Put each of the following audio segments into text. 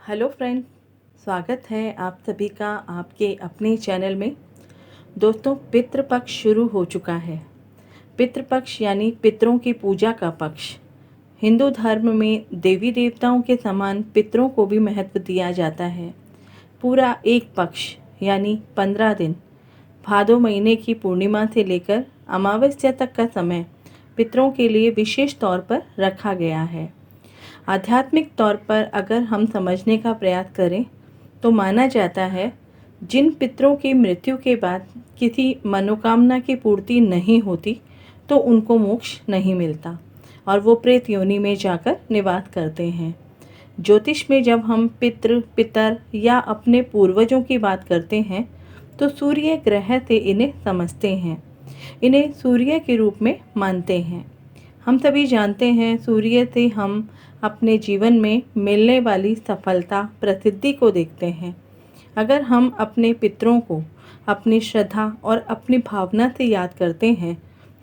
Hello friend, स्वागत है आप सभी का आपके अपने चैनल में। दोस्तों, पितृपक्ष शुरू हो चुका है। पितृपक्ष यानी पितरों की पूजा का पक्ष। हिंदू धर्म में देवी देवताओं के समान पितरों को भी महत्व दिया जाता है। पूरा एक पक्ष यानी 15 दिन, भादो महीने की पूर्णिमा से लेकर अमावस्या तक का समय पितरों के लिए विशेष तौर पर रखा गया है। आध्यात्मिक तौर पर अगर हम समझने का प्रयास करें तो माना जाता है जिन पितरों की मृत्यु के बाद किसी मनोकामना की पूर्ति नहीं होती तो उनको मोक्ष नहीं मिलता और वो प्रेत योनि में जाकर निवास करते हैं। ज्योतिष में जब हम पितृ, पितर या अपने पूर्वजों की बात करते हैं तो सूर्य ग्रह से इन्हें समझते हैं, इन्हें सूर्य के रूप में मानते हैं। हम सभी जानते हैं सूर्य से हम अपने जीवन में मिलने वाली सफलता, प्रसिद्धि को देखते हैं। अगर हम अपने पितरों को अपनी श्रद्धा और अपनी भावना से याद करते हैं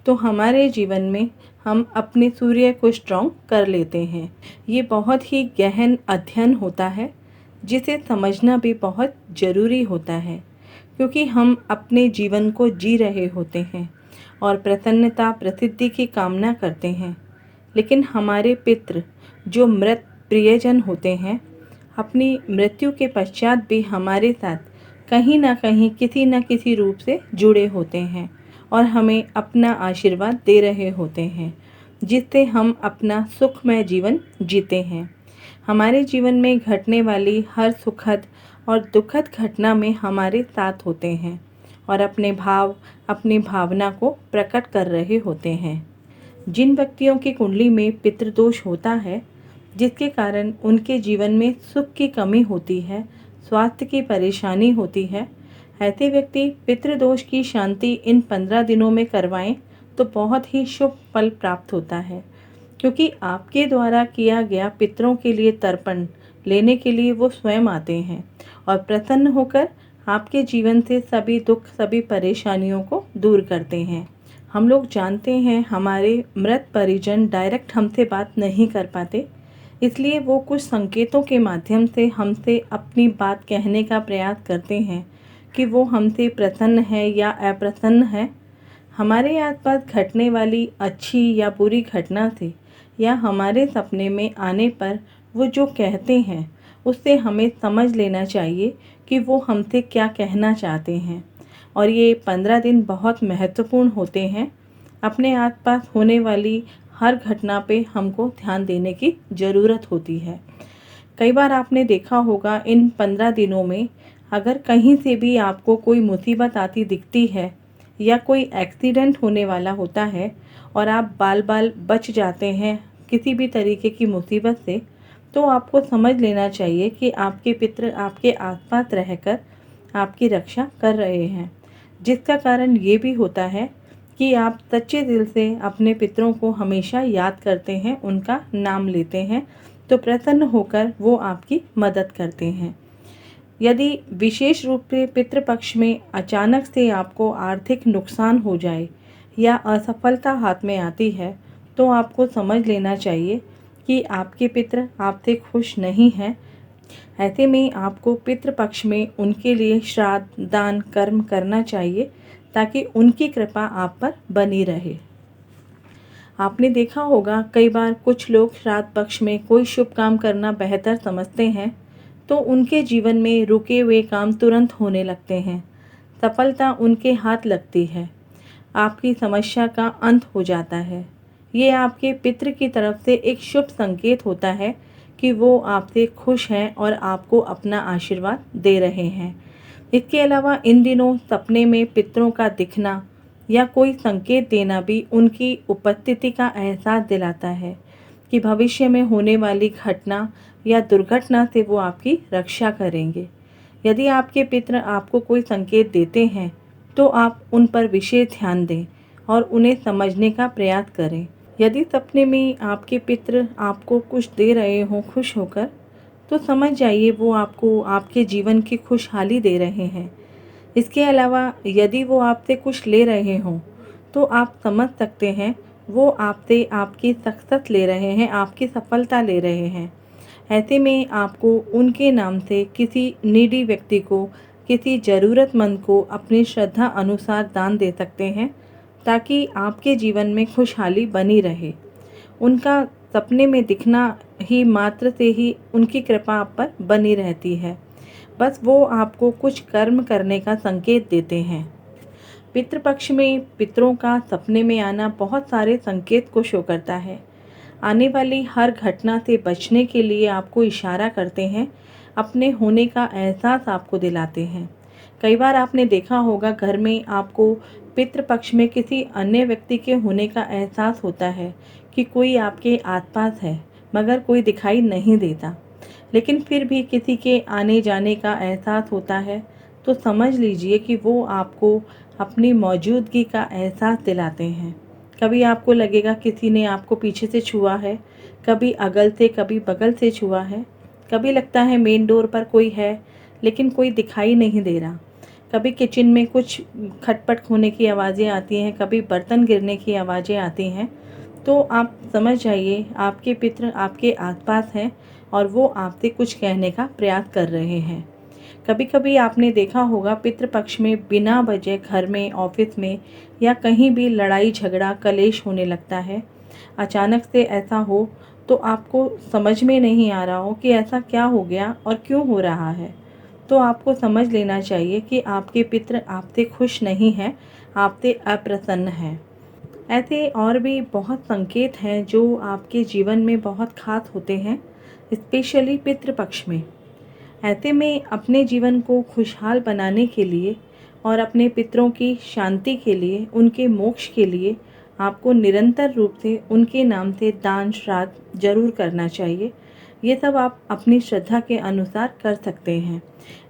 तो हमारे जीवन में हम अपने सूर्य को स्ट्रॉन्ग कर लेते हैं। ये बहुत ही गहन अध्ययन होता है जिसे समझना भी बहुत ज़रूरी होता है, क्योंकि हम अपने जीवन को जी रहे होते हैं और प्रसन्नता, प्रसिद्धि की कामना करते हैं। लेकिन हमारे पितृ जो मृत प्रियजन होते हैं, अपनी मृत्यु के पश्चात भी हमारे साथ कहीं ना कहीं किसी न किसी रूप से जुड़े होते हैं और हमें अपना आशीर्वाद दे रहे होते हैं, जिससे हम अपना सुखमय जीवन जीते हैं। हमारे जीवन में घटने वाली हर सुखद और दुखद घटना में हमारे साथ होते हैं और अपने भाव, अपनी भावना को प्रकट कर रहे होते हैं। जिन व्यक्तियों की कुंडली में पितृदोष होता है, जिसके कारण उनके जीवन में सुख की कमी होती है, स्वास्थ्य की परेशानी होती है, ऐसे व्यक्ति पितृदोष की शांति इन 15 दिनों में करवाएं तो बहुत ही शुभ फल प्राप्त होता है, क्योंकि आपके द्वारा किया गया पितरों के लिए तर्पण लेने के लिए वो स्वयं आते हैं और प्रसन्न होकर आपके जीवन से सभी दुख, सभी परेशानियों को दूर करते हैं। हम लोग जानते हैं हमारे मृत परिजन डायरेक्ट हमसे बात नहीं कर पाते, इसलिए वो कुछ संकेतों के माध्यम से हमसे अपनी बात कहने का प्रयास करते हैं कि वो हमसे प्रसन्न है या अप्रसन्न है। हमारे आसपास घटने वाली अच्छी या बुरी घटना से या हमारे सपने में आने पर वो जो कहते हैं उससे हमें समझ लेना चाहिए कि वो हमसे क्या कहना चाहते हैं। और ये 15 दिन बहुत महत्वपूर्ण होते हैं। अपने आसपास होने वाली हर घटना पे हमको ध्यान देने की ज़रूरत होती है। कई बार आपने देखा होगा इन 15 दिनों में अगर कहीं से भी आपको कोई मुसीबत आती दिखती है या कोई एक्सीडेंट होने वाला होता है और आप बाल बाल बच जाते हैं किसी भी तरीके की मुसीबत से, तो आपको समझ लेना चाहिए कि आपके पितृ आपके आसपास रहकर आपकी रक्षा कर रहे हैं। जिसका कारण ये भी होता है कि आप सच्चे दिल से अपने पितरों को हमेशा याद करते हैं, उनका नाम लेते हैं, तो प्रसन्न होकर वो आपकी मदद करते हैं। यदि विशेष रूप से पितृपक्ष में अचानक से आपको आर्थिक नुकसान हो जाए या असफलता हाथ में आती है तो आपको समझ लेना चाहिए कि आपके पितृ आपसे खुश नहीं हैं। ऐसे में आपको पितृपक्ष में उनके लिए श्राद्ध, दान, कर्म करना चाहिए ताकि उनकी कृपा आप पर बनी रहे। आपने देखा होगा कई बार कुछ लोग श्राद्ध पक्ष में कोई शुभ काम करना बेहतर समझते हैं तो उनके जीवन में रुके हुए काम तुरंत होने लगते हैं, सफलता उनके हाथ लगती है, आपकी समस्या का अंत हो जाता है। ये आपके पितृ की तरफ से एक शुभ संकेत होता है कि वो आपसे खुश हैं और आपको अपना आशीर्वाद दे रहे हैं। इसके अलावा इन दिनों सपने में पितरों का दिखना या कोई संकेत देना भी उनकी उपस्थिति का एहसास दिलाता है कि भविष्य में होने वाली घटना या दुर्घटना से वो आपकी रक्षा करेंगे। यदि आपके पितृ आपको कोई संकेत देते हैं तो आप उन पर विशेष ध्यान दें और उन्हें समझने का प्रयास करें। यदि सपने में आपके पितृ आपको कुछ दे रहे हों खुश होकर, तो समझ जाइए वो आपको आपके जीवन की खुशहाली दे रहे हैं। इसके अलावा यदि वो आपसे कुछ ले रहे हों तो आप समझ सकते हैं वो आपसे आपकी सक्सेस ले रहे हैं, आपकी सफलता ले रहे हैं। ऐसे में आपको उनके नाम से किसी नीडी व्यक्ति को, किसी ज़रूरतमंद को अपनी श्रद्धा अनुसार दान दे सकते हैं, ताकि आपके जीवन में खुशहाली बनी रहे। उनका सपने में दिखना ही मात्र से ही उनकी कृपा आप पर बनी रहती है। बस वो आपको कुछ कर्म करने का संकेत देते हैं। पितृपक्ष में पितरों का सपने में आना बहुत सारे संकेत को शो करता है। आने वाली हर घटना से बचने के लिए आपको इशारा करते हैं, अपने होने का एहसास आपको दिलाते हैं। कई बार आपने देखा होगा घर में आपको पितृपक्ष में किसी अन्य व्यक्ति के होने का एहसास होता है कि कोई आपके आसपास है, मगर कोई दिखाई नहीं देता, लेकिन फिर भी किसी के आने जाने का एहसास होता है, तो समझ लीजिए कि वो आपको अपनी मौजूदगी का एहसास दिलाते हैं। कभी आपको लगेगा किसी ने आपको पीछे से छुआ है, कभी अगल से, कभी बगल से छुआ है, कभी लगता है मेन डोर पर कोई है लेकिन कोई दिखाई नहीं दे रहा, कभी किचन में कुछ खटपट होने की आवाज़ें आती हैं, कभी बर्तन गिरने की आवाज़ें आती हैं। तो आप समझ जाइए आपके पितृ आपके आसपास हैं और वो आपसे कुछ कहने का प्रयास कर रहे हैं। कभी कभी आपने देखा होगा पितृपक्ष में बिना वजह घर में, ऑफिस में या कहीं भी लड़ाई झगड़ा कलेश होने लगता है। अचानक से ऐसा हो तो आपको समझ में नहीं आ रहा हो कि ऐसा क्या हो गया और क्यों हो रहा है, तो आपको समझ लेना चाहिए कि आपके पितृ आपसे खुश नहीं हैं, आपसे अप्रसन्न हैं। ऐसे और भी बहुत संकेत हैं जो आपके जीवन में बहुत खास होते हैं, स्पेशली पितृपक्ष में। ऐसे में अपने जीवन को खुशहाल बनाने के लिए और अपने पितरों की शांति के लिए, उनके मोक्ष के लिए आपको निरंतर रूप से उनके नाम से दान श्राद्ध जरूर करना चाहिए। ये सब आप अपनी श्रद्धा के अनुसार कर सकते हैं।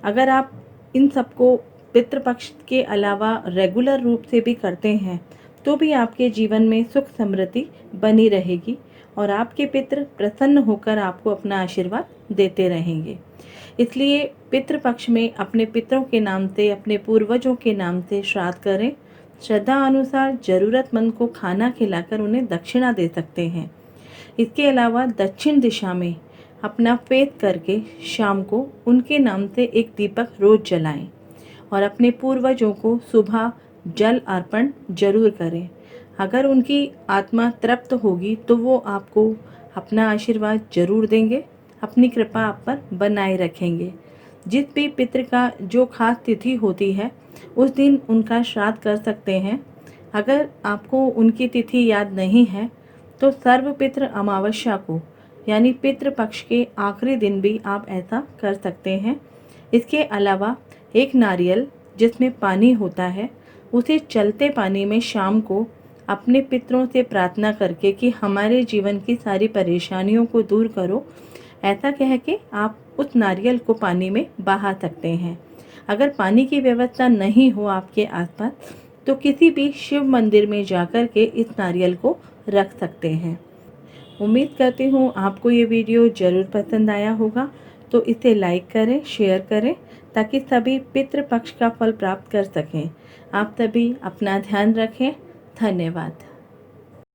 अगर आप इन सबको पितृपक्ष के अलावा रेगुलर रूप से भी करते हैं तो भी आपके जीवन में सुख समृद्धि बनी रहेगी और आपके पितृ प्रसन्न होकर आपको अपना आशीर्वाद देते रहेंगे। इसलिए पितृपक्ष में अपने पितरों के नाम से, अपने पूर्वजों के नाम से श्राद्ध करें। श्रद्धा अनुसार ज़रूरतमंद को खाना खिलाकर उन्हें दक्षिणा दे सकते हैं। इसके अलावा दक्षिण दिशा में अपना फेस करके शाम को उनके नाम से एक दीपक रोज जलाएं और अपने पूर्वजों को सुबह जल अर्पण जरूर करें। अगर उनकी आत्मा तृप्त होगी तो वो आपको अपना आशीर्वाद जरूर देंगे, अपनी कृपा आप पर बनाए रखेंगे। जिस भी पितृ का जो खास तिथि होती है उस दिन उनका श्राद्ध कर सकते हैं। अगर आपको उनकी तिथि याद नहीं है तो सर्वपितृ अमावस्या को यानी पितृपक्ष के आखिरी दिन भी आप ऐसा कर सकते हैं। इसके अलावा एक नारियल जिसमें पानी होता है, उसे चलते पानी में शाम को अपने पितरों से प्रार्थना करके कि हमारे जीवन की सारी परेशानियों को दूर करो, ऐसा कह के आप उस नारियल को पानी में बहा सकते हैं। अगर पानी की व्यवस्था नहीं हो आपके आसपास तो किसी भी शिव मंदिर में जाकर के इस नारियल को रख सकते हैं। उम्मीद करती हूँ आपको ये वीडियो ज़रूर पसंद आया होगा, तो इसे लाइक करें, शेयर करें ताकि सभी पितृपक्ष का फल प्राप्त कर सकें। आप सभी अपना ध्यान रखें। धन्यवाद।